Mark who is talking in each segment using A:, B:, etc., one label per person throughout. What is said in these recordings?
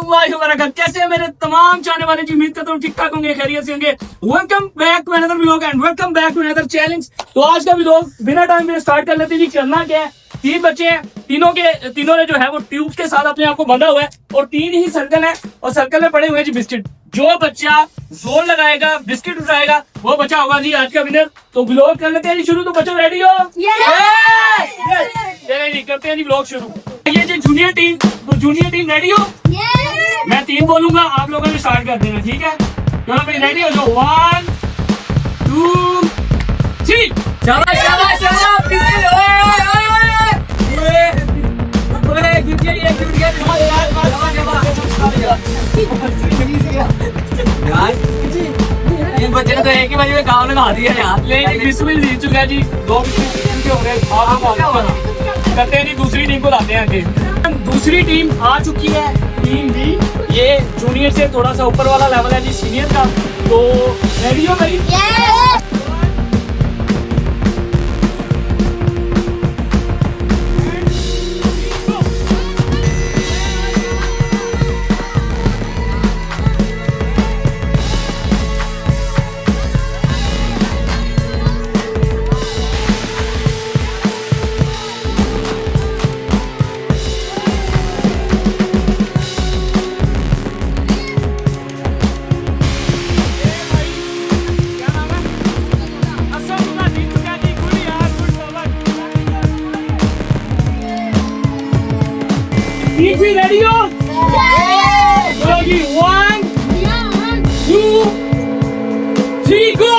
A: रहमतुल्लाहि व बरकातहू। कैसे हैं मेरे तमाम चाहने वाले जी, उम्मीद करता हूँ ठीक ठाक होंगे, खैरियत से होंगे। Welcome back to another vlog and welcome back to another challenge. तो आज का व्लॉग बिना टाइम में स्टार्ट कर लेते हैं जी। करना क्या है, 3 बच्चे हैं, तीनों ने जो है वो ट्यूब के साथ अपने आप को बांधा हुआ है और 3 ही सर्कल है और सर्कल में पड़े हुए हैं जी बिस्किट। जो बच्चा जोर लगाएगा, बिस्किट उठाएगा, वो बच्चा होगा जी आज का विनर। तो व्लॉग कर लेते हैं जी शुरू। तो बच्चों रेडी हो? चलिए जी करते हैं जी व्लॉग शुरू। ये जी जूनियर टीम, तो जूनियर टीम रेडी हो? मैं 3 बोलूंगा, आप लोगों ने स्टार्ट कर देना, ठीक है? चलो भाई रेडी हो जाओ। 1 2 3। शाबाश शाबाश शाबाश। बिस्किट इन बच्चे ने तो एक ही बार में काम लगा दिया यार। लेकिन बिस्मिल जीत चुका है जी। 2 बिस्किट हो गए। करते हैं जी दूसरी टीम को लाते हैं आगे। दूसरी टीम आ चुकी है, टीम बी। ये जूनियर से थोड़ा सा ऊपर वाला लेवल है जी, सीनियर का। तो रेडी हो भाई? रेडी हो? चलो जी 1 2 3 गो।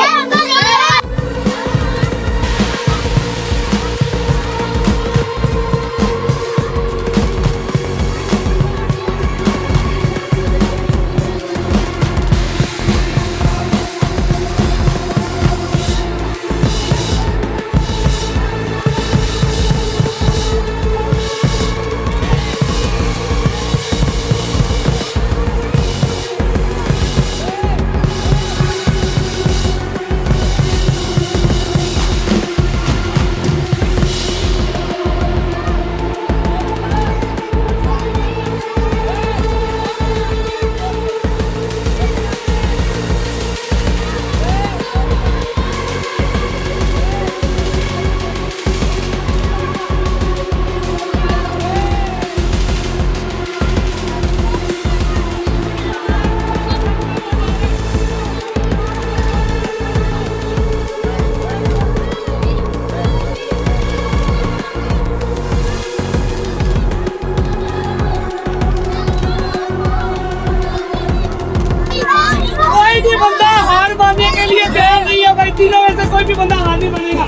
A: बंदा हार मानने के लिए तैयार नहीं है भाई। तीनों में से कोई भी बंदा हार नहीं बनेगा।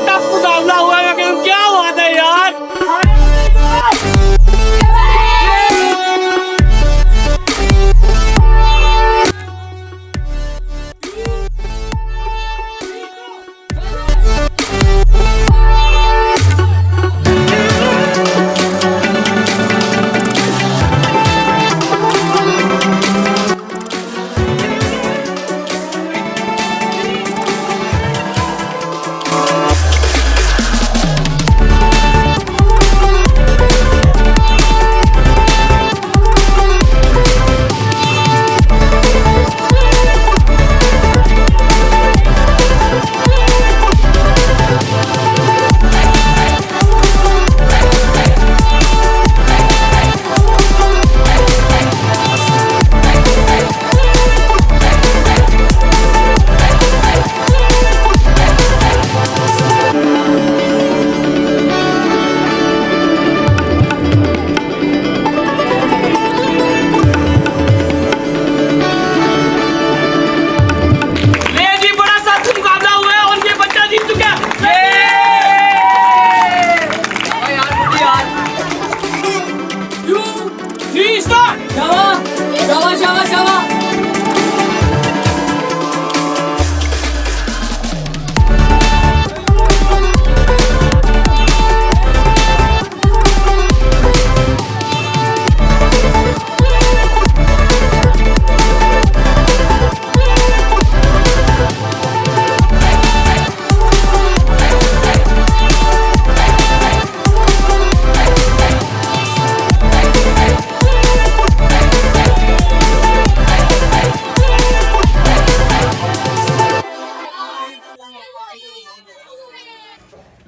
A: टफ मुकाबला हुआ है, लेकिन क्या बात है यार।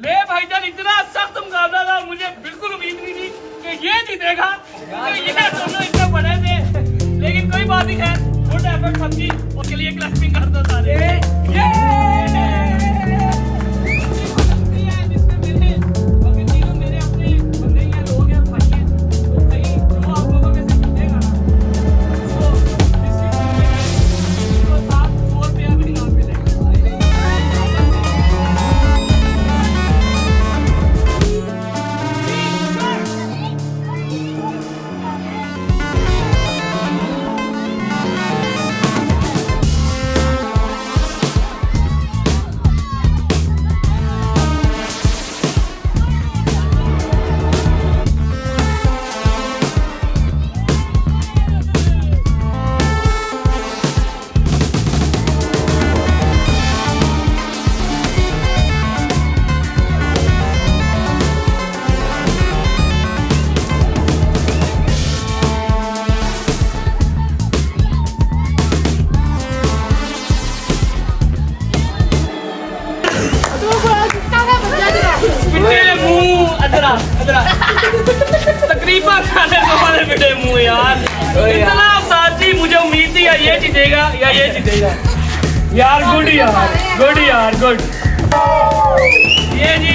A: ले भाईजान, इतना सख्त मुकाबला था, मुझे बिल्कुल उम्मीद नहीं थी कि ये जीतेगा। तो ये दोनों इतने बड़े थे, लेकिन कोई बात नहीं है। गुड एफर्ट सबकी, उसके लिए क्लैपिंग कर दो सारे। तकरीबन खाने वाले बेटे मुंह यार, इतना साथी, मुझे उम्मीद थी या ये जीतेगा या ये जीतेगा यार। गुड यार, गुड यार, गुड। ये जी